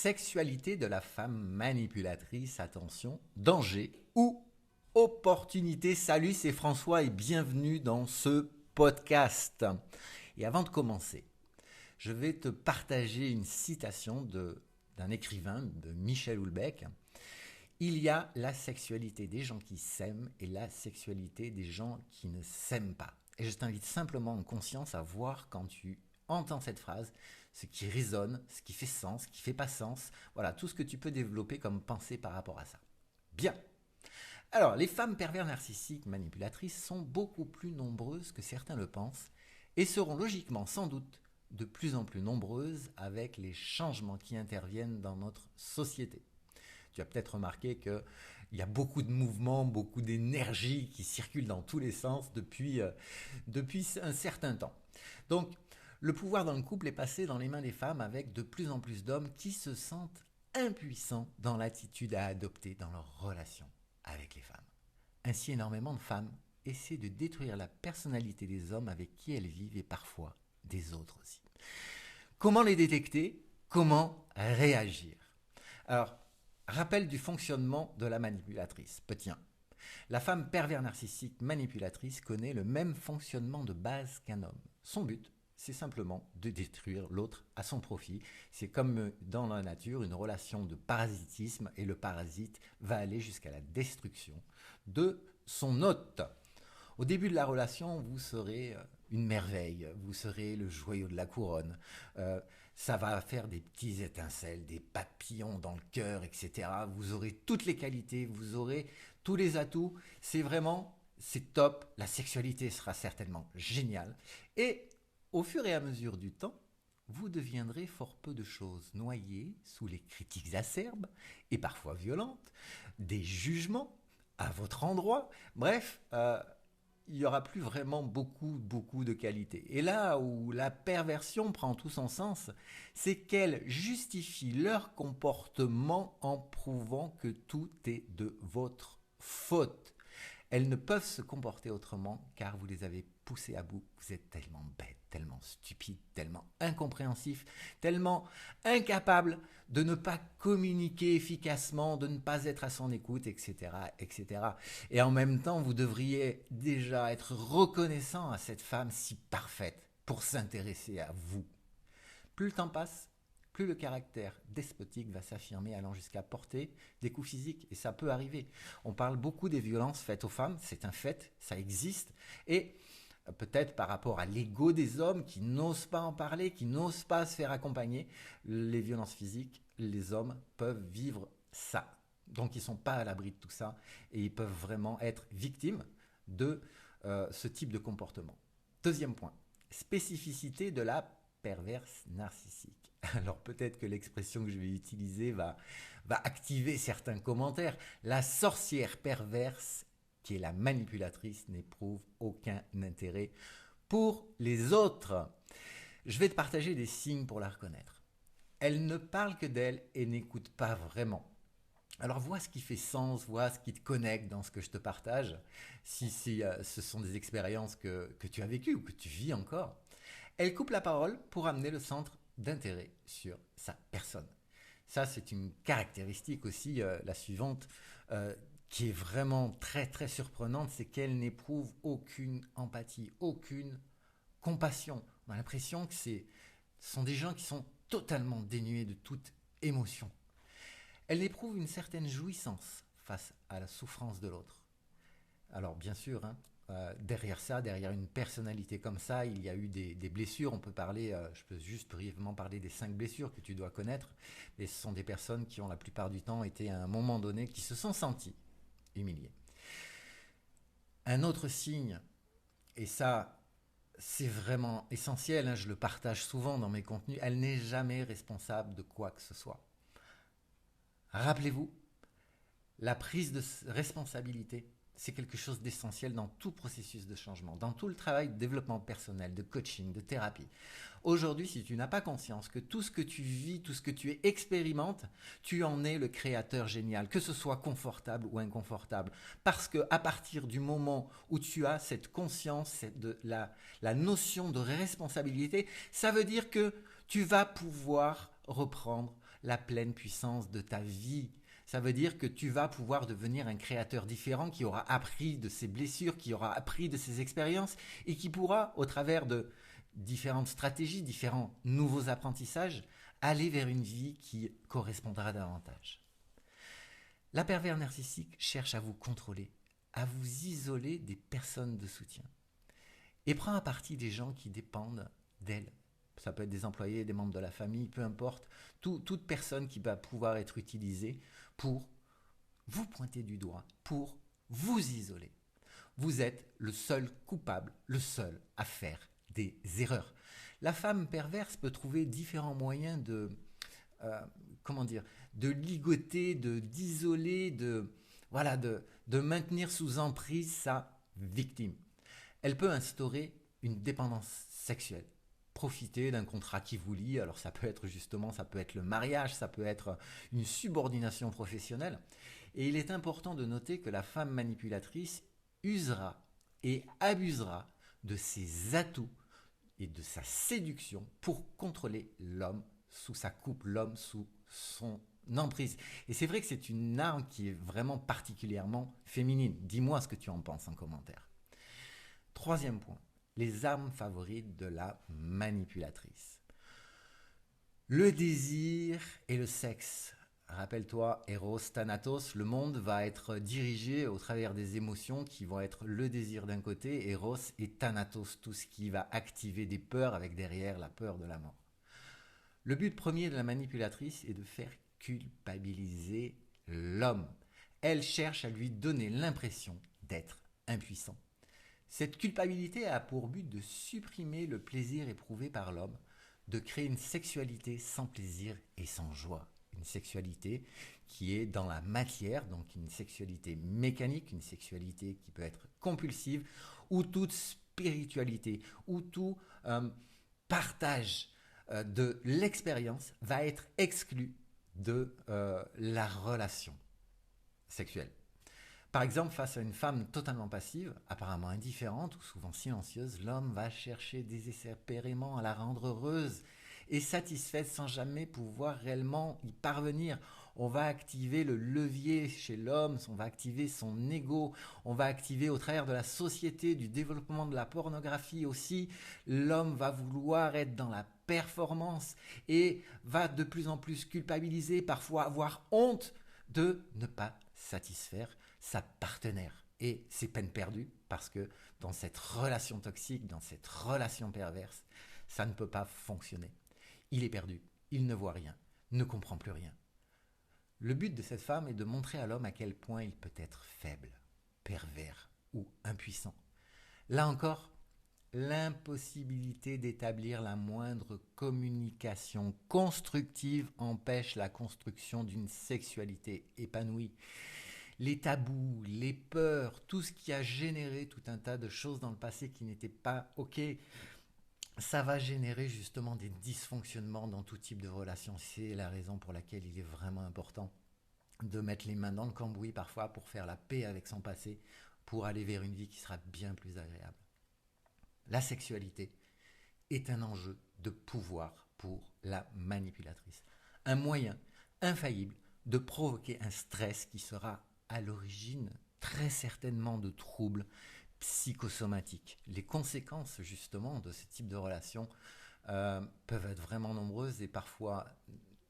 Sexualité de la femme manipulatrice, attention, danger ou opportunité. Salut, c'est François et bienvenue dans ce podcast. Et avant de commencer, je vais te partager une citation d'un écrivain, de Michel Houellebecq. Il y a la sexualité des gens qui s'aiment et la sexualité des gens qui ne s'aiment pas. Et je t'invite simplement en conscience à voir quand tu entends cette phrase, ce qui résonne, ce qui fait sens, ce qui fait pas sens. Voilà, tout ce que tu peux développer comme pensée par rapport à ça. Bien. Alors, les femmes pervers narcissiques manipulatrices sont beaucoup plus nombreuses que certains le pensent et seront logiquement sans doute de plus en plus nombreuses avec les changements qui interviennent dans notre société. Tu as peut-être remarqué qu'il y a beaucoup de mouvements, beaucoup d'énergie qui circulent dans tous les sens depuis un certain temps. Donc, le pouvoir dans le couple est passé dans les mains des femmes avec de plus en plus d'hommes qui se sentent impuissants dans l'attitude à adopter dans leur relation avec les femmes. Ainsi, énormément de femmes essaient de détruire la personnalité des hommes avec qui elles vivent et parfois des autres aussi. Comment les détecter? Comment réagir? Alors, rappel du fonctionnement de la manipulatrice. Petit 1. La femme pervers narcissique manipulatrice connaît le même fonctionnement de base qu'un homme. Son but, c'est simplement de détruire l'autre à son profit. C'est comme dans la nature une relation de parasitisme et le parasite va aller jusqu'à la destruction de son hôte. Au début de la relation, vous serez une merveille, vous serez le joyau de la couronne. Ça va faire des petits étincelles, des papillons dans le cœur, etc. Vous aurez toutes les qualités, vous aurez tous les atouts. C'est top. La sexualité sera certainement géniale. Et au fur et à mesure du temps, vous deviendrez fort peu de choses, noyés sous les critiques acerbes et parfois violentes, des jugements à votre endroit. Bref, il n'y aura plus vraiment beaucoup de qualité. Et là où la perversion prend tout son sens, c'est qu'elle justifie leur comportement en prouvant que tout est de votre faute. Elles ne peuvent se comporter autrement car vous les avez poussées à bout. Vous êtes tellement bêtes, tellement stupides, tellement incompréhensifs, tellement incapables de ne pas communiquer efficacement, de ne pas être à son écoute, etc., etc. Et en même temps, vous devriez déjà être reconnaissant à cette femme si parfaite pour s'intéresser à vous. Plus le temps passe, plus le caractère despotique va s'affirmer, allant jusqu'à porter des coups physiques. Et ça peut arriver. On parle beaucoup des violences faites aux femmes, c'est un fait, ça existe. Et peut-être par rapport à l'ego des hommes qui n'osent pas en parler, qui n'osent pas se faire accompagner, les violences physiques, les hommes peuvent vivre ça. Donc ils ne sont pas à l'abri de tout ça et ils peuvent vraiment être victimes de ce type de comportement. Deuxième point, spécificité de la perverse narcissique. Alors peut-être que l'expression que je vais utiliser va activer certains commentaires. La sorcière perverse, qui est la manipulatrice, n'éprouve aucun intérêt pour les autres. Je vais te partager des signes pour la reconnaître. Elle ne parle que d'elle et n'écoute pas vraiment. Alors vois ce qui fait sens, vois ce qui te connecte dans ce que je te partage, si ce sont des expériences que tu as vécues ou que tu vis encore. Elle coupe la parole pour amener le centre d'intérêt sur sa personne. Ça, c'est une caractéristique aussi, la suivante, qui est vraiment très surprenante, c'est qu'elle n'éprouve aucune empathie, aucune compassion. On a l'impression que ce sont des gens qui sont totalement dénués de toute émotion. Elle éprouve une certaine jouissance face à la souffrance de l'autre. Alors bien sûr, derrière ça, derrière une personnalité comme ça, il y a eu des blessures. On peut parler, je peux juste brièvement parler des 5 blessures que tu dois connaître. Et ce sont des personnes qui ont la plupart du temps été à un moment donné, qui se sont senties humiliées. Un autre signe, et ça c'est vraiment essentiel, je le partage souvent dans mes contenus, elle n'est jamais responsable de quoi que ce soit. Rappelez-vous, la prise de responsabilité, c'est quelque chose d'essentiel dans tout processus de changement, dans tout le travail de développement personnel, de coaching, de thérapie. Aujourd'hui, si tu n'as pas conscience que tout ce que tu vis, tout ce que tu expérimentes, tu en es le créateur génial, que ce soit confortable ou inconfortable. Parce qu'à partir du moment où tu as cette conscience, la notion de responsabilité, ça veut dire que tu vas pouvoir reprendre la pleine puissance de ta vie. Ça veut dire que tu vas pouvoir devenir un créateur différent qui aura appris de ses blessures, qui aura appris de ses expériences et qui pourra, au travers de différentes stratégies, différents nouveaux apprentissages, aller vers une vie qui correspondra davantage. La pervers narcissique cherche à vous contrôler, à vous isoler des personnes de soutien et prend à partie des gens qui dépendent d'elle. Ça peut être des employés, des membres de la famille, peu importe, toute personne qui va pouvoir être utilisée pour vous pointer du doigt, pour vous isoler. Vous êtes le seul coupable, le seul à faire des erreurs. La femme perverse peut trouver différents moyens euh, de ligoter, d'isoler, de maintenir sous emprise sa victime. Elle peut instaurer une dépendance sexuelle, profiter d'un contrat qui vous lie. Alors ça peut être le mariage, ça peut être une subordination professionnelle. Et il est important de noter que la femme manipulatrice usera et abusera de ses atouts et de sa séduction pour contrôler l'homme sous sa coupe, l'homme sous son emprise. Et c'est vrai que c'est une arme qui est vraiment particulièrement féminine. Dis-moi ce que tu en penses en commentaire. Troisième point, les armes favorites de la manipulatrice. Le désir et le sexe. Rappelle-toi, Eros, Thanatos, le monde va être dirigé au travers des émotions qui vont être le désir d'un côté, Eros et Thanatos, tout ce qui va activer des peurs avec derrière la peur de la mort. Le but premier de la manipulatrice est de faire culpabiliser l'homme. Elle cherche à lui donner l'impression d'être impuissant. Cette culpabilité a pour but de supprimer le plaisir éprouvé par l'homme, de créer une sexualité sans plaisir et sans joie. Une sexualité qui est dans la matière, donc une sexualité mécanique, une sexualité qui peut être compulsive, où toute spiritualité, où tout partage de l'expérience va être exclu de la relation sexuelle. Par exemple, face à une femme totalement passive, apparemment indifférente ou souvent silencieuse, l'homme va chercher désespérément à la rendre heureuse et satisfaite sans jamais pouvoir réellement y parvenir. On va activer le levier chez l'homme, on va activer son ego, on va activer au travers de la société, du développement de la pornographie aussi. L'homme va vouloir être dans la performance et va de plus en plus culpabiliser, parfois avoir honte de ne pas satisfaire sa partenaire. Et c'est peine perdue parce que dans cette relation toxique, dans cette relation perverse, ça ne peut pas fonctionner. Il est perdu, il ne voit rien, ne comprend plus rien. Le but de cette femme est de montrer à l'homme à quel point il peut être faible, pervers ou impuissant. Là encore, l'impossibilité d'établir la moindre communication constructive empêche la construction d'une sexualité épanouie. Les tabous, les peurs, tout ce qui a généré tout un tas de choses dans le passé qui n'étaient pas OK, ça va générer justement des dysfonctionnements dans tout type de relation. C'est la raison pour laquelle il est vraiment important de mettre les mains dans le cambouis parfois pour faire la paix avec son passé, pour aller vers une vie qui sera bien plus agréable. La sexualité est un enjeu de pouvoir pour la manipulatrice. Un moyen infaillible de provoquer un stress qui sera à l'origine très certainement de troubles psychosomatiques. Les conséquences justement de ce type de relation peuvent être vraiment nombreuses et parfois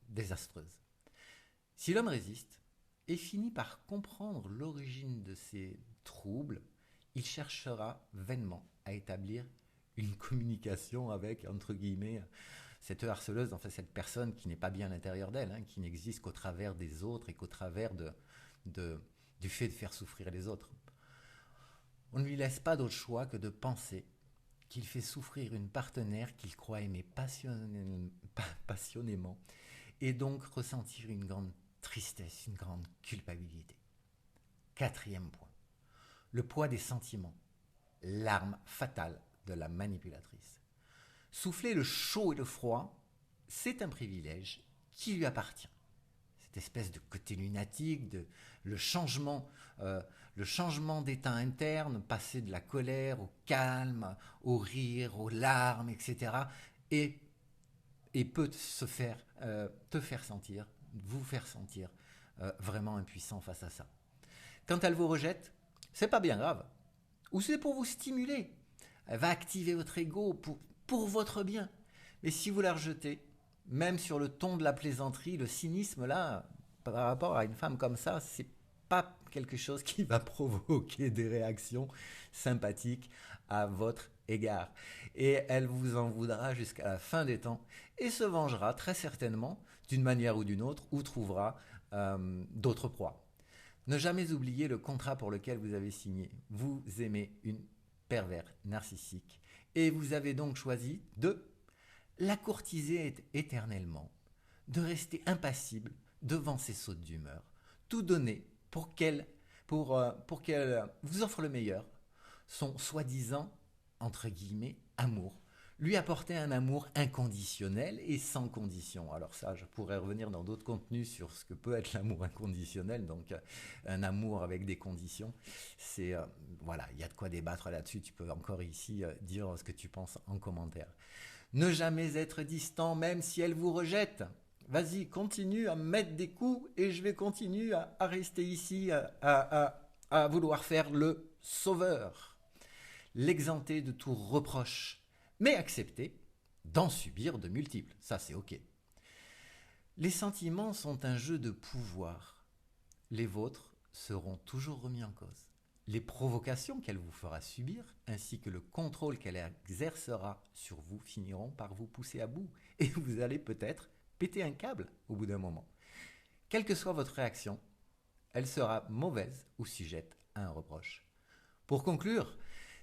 désastreuses. Si l'homme résiste et finit par comprendre l'origine de ces troubles, il cherchera vainement à établir une communication avec, entre guillemets, cette harceleuse, en fait, cette personne qui n'est pas bien à l'intérieur d'elle, qui n'existe qu'au travers des autres et qu'au travers du fait de faire souffrir les autres. On ne lui laisse pas d'autre choix que de penser qu'il fait souffrir une partenaire qu'il croit aimer passionnément et donc ressentir une grande tristesse, une grande culpabilité. Quatrième point, le poids des sentiments, l'arme fatale de la manipulatrice. Souffler le chaud et le froid, c'est un privilège qui lui appartient. Cette espèce de côté lunatique, le changement d'état interne, passer de la colère au calme, au rire, aux larmes, etc. est et peut te faire sentir, vous faire sentir vraiment impuissant face à ça. Quand elle vous rejette, c'est pas bien grave. Ou c'est pour vous stimuler. Elle va activer votre ego pour votre bien. Mais si vous la rejetez, même sur le ton de la plaisanterie, le cynisme là, par rapport à une femme comme ça, c'est pas quelque chose qui va provoquer des réactions sympathiques à votre égard. Et elle vous en voudra jusqu'à la fin des temps et se vengera très certainement d'une manière ou d'une autre ou trouvera d'autres proies. Ne jamais oublier le contrat pour lequel vous avez signé. Vous aimez une pervers narcissique et vous avez donc choisi de la courtiser éternellement, de rester impassible devant ses sautes d'humeur, tout donner pour qu'elle vous offre le meilleur, son soi-disant, entre guillemets, amour. Lui apporter un amour inconditionnel et sans condition. Alors ça, je pourrais revenir dans d'autres contenus sur ce que peut être l'amour inconditionnel, donc un amour avec des conditions. C'est voilà, il y a de quoi débattre là-dessus. Tu peux encore ici dire ce que tu penses en commentaire. Ne jamais être distant, même si elle vous rejette. Vas-y, continue à me mettre des coups et je vais continuer à rester ici, à vouloir faire le sauveur. L'exempter de tout reproche, mais accepter d'en subir de multiples. Ça, c'est OK. Les sentiments sont un jeu de pouvoir. Les vôtres seront toujours remis en cause. Les provocations qu'elle vous fera subir, ainsi que le contrôle qu'elle exercera sur vous, finiront par vous pousser à bout. Et vous allez peut-être péter un câble au bout d'un moment. Quelle que soit votre réaction, elle sera mauvaise ou sujette à un reproche. Pour conclure,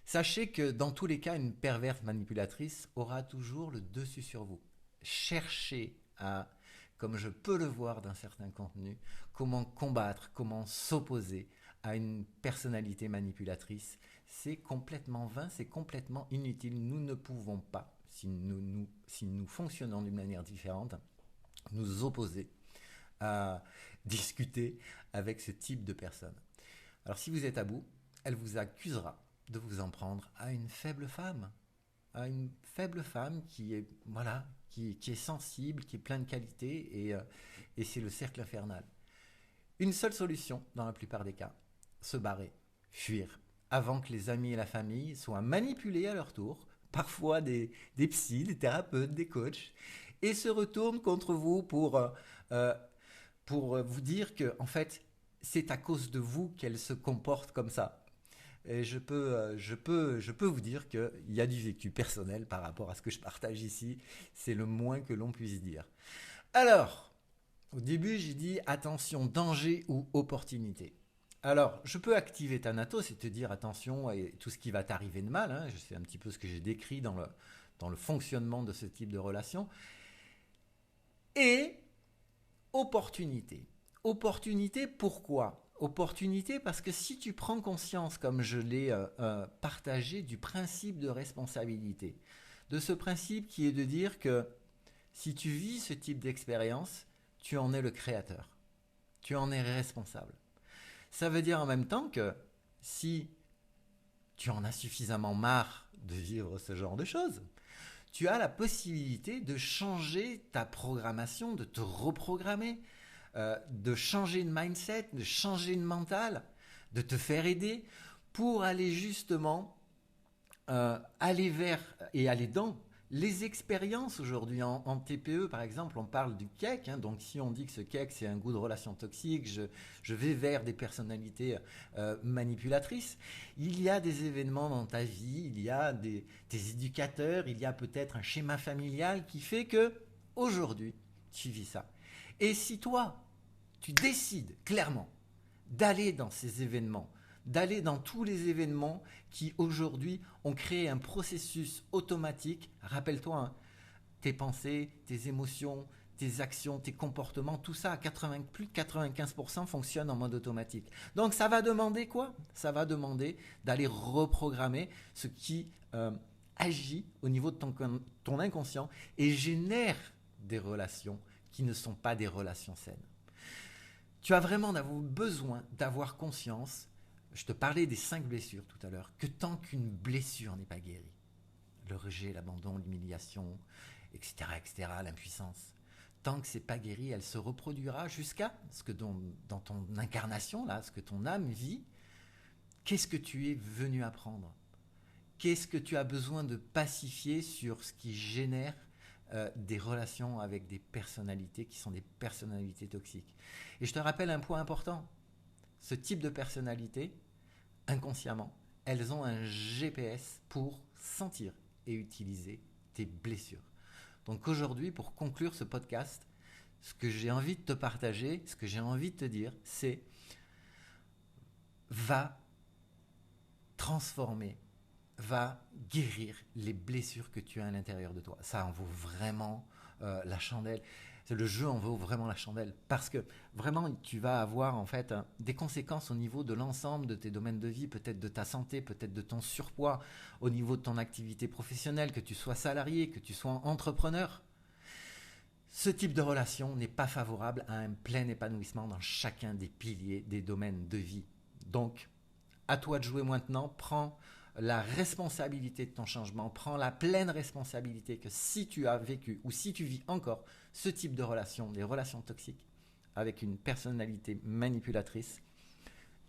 sachez que dans tous les cas, une perverse manipulatrice aura toujours le dessus sur vous. Cherchez à, comme je peux le voir dans certains contenus, comment combattre, comment s'opposer à une personnalité manipulatrice. C'est complètement vain, c'est complètement inutile. Nous ne pouvons pas, si nous fonctionnons d'une manière différente, nous opposer à discuter avec ce type de personne. Alors si vous êtes à bout, elle vous accusera de vous en prendre à une faible femme qui est qui est sensible, qui est pleine de qualités et c'est le cercle infernal. Une seule solution dans la plupart des cas, se barrer, fuir, avant que les amis et la famille soient manipulés à leur tour, parfois des psys, des thérapeutes, des coachs, et se retournent contre vous pour vous dire que en fait c'est à cause de vous qu'elle se comporte comme ça. Et je peux vous dire qu'il y a du vécu personnel par rapport à ce que je partage ici. C'est le moins que l'on puisse dire. Alors, au début, j'ai dit attention, danger ou opportunité. Alors, je peux activer Thanatos et te dire attention à tout ce qui va t'arriver de mal. Hein. C'est un petit peu ce que j'ai décrit dans le fonctionnement de ce type de relation. Et opportunité. Opportunité, pourquoi ? Opportunité parce que si tu prends conscience, comme je l'ai partagé, du principe de responsabilité, de ce principe qui est de dire que si tu vis ce type d'expérience, tu en es le créateur, tu en es responsable. Ça veut dire en même temps que si tu en as suffisamment marre de vivre ce genre de choses, tu as la possibilité de changer ta programmation, de te reprogrammer, de changer de mindset, de changer de mental, de te faire aider pour aller justement aller vers et aller dans les expériences aujourd'hui en TPE. Par exemple, on parle du cake, hein, donc si on dit que ce cake c'est un goût de relation toxique, je vais vers des personnalités manipulatrices. Il y a des événements dans ta vie, il y a des éducateurs, il y a peut-être un schéma familial qui fait que aujourd'hui tu vis ça. Et si toi tu décides clairement d'aller dans ces événements, d'aller dans tous les événements qui aujourd'hui ont créé un processus automatique. Rappelle-toi, hein, tes pensées, tes émotions, tes actions, tes comportements, tout ça, plus de 95% fonctionne en mode automatique. Donc ça va demander quoi ? Ça va demander d'aller reprogrammer ce qui agit au niveau de ton inconscient et génère des relations qui ne sont pas des relations saines. Tu as vraiment besoin d'avoir conscience, je te parlais des 5 blessures tout à l'heure, que tant qu'une blessure n'est pas guérie, le rejet, l'abandon, l'humiliation, etc., etc., l'impuissance. Tant que c'est pas guéri, elle se reproduira jusqu'à ce que dans ton incarnation, là, ce que ton âme vit, qu'est-ce que tu es venu apprendre? Qu'est-ce que tu as besoin de pacifier sur ce qui génère des relations avec des personnalités qui sont des personnalités toxiques? Et je te rappelle un point important. Ce type de personnalité, inconsciemment, elles ont un GPS pour sentir et utiliser tes blessures. Donc aujourd'hui, pour conclure ce podcast, ce que j'ai envie de te partager, ce que j'ai envie de te dire, c'est va transformer, va guérir les blessures que tu as à l'intérieur de toi. Ça en vaut vraiment la chandelle. Le jeu en vaut vraiment la chandelle parce que vraiment tu vas avoir en fait des conséquences au niveau de l'ensemble de tes domaines de vie, peut-être de ta santé, peut-être de ton surpoids, au niveau de ton activité professionnelle, que tu sois salarié, que tu sois entrepreneur. Ce type de relation n'est pas favorable à un plein épanouissement dans chacun des piliers des domaines de vie. Donc, à toi de jouer maintenant, prends la responsabilité de ton changement, prends la pleine responsabilité que si tu as vécu ou si tu vis encore ce type de relation, des relations toxiques avec une personnalité manipulatrice,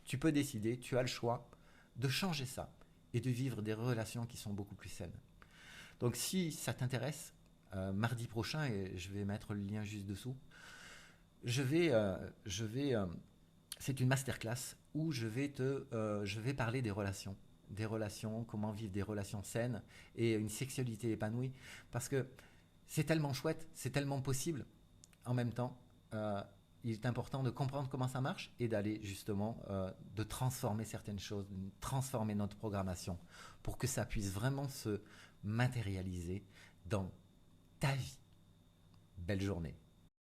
tu peux décider, tu as le choix de changer ça et de vivre des relations qui sont beaucoup plus saines. Donc si ça t'intéresse, mardi prochain, et je vais mettre le lien juste dessous, c'est une masterclass où je vais parler des relations, comment vivre des relations saines et une sexualité épanouie, parce que c'est tellement chouette, c'est tellement possible. En même temps, il est important de comprendre comment ça marche et d'aller justement de transformer certaines choses, de transformer notre programmation pour que ça puisse vraiment se matérialiser dans ta vie. Belle journée.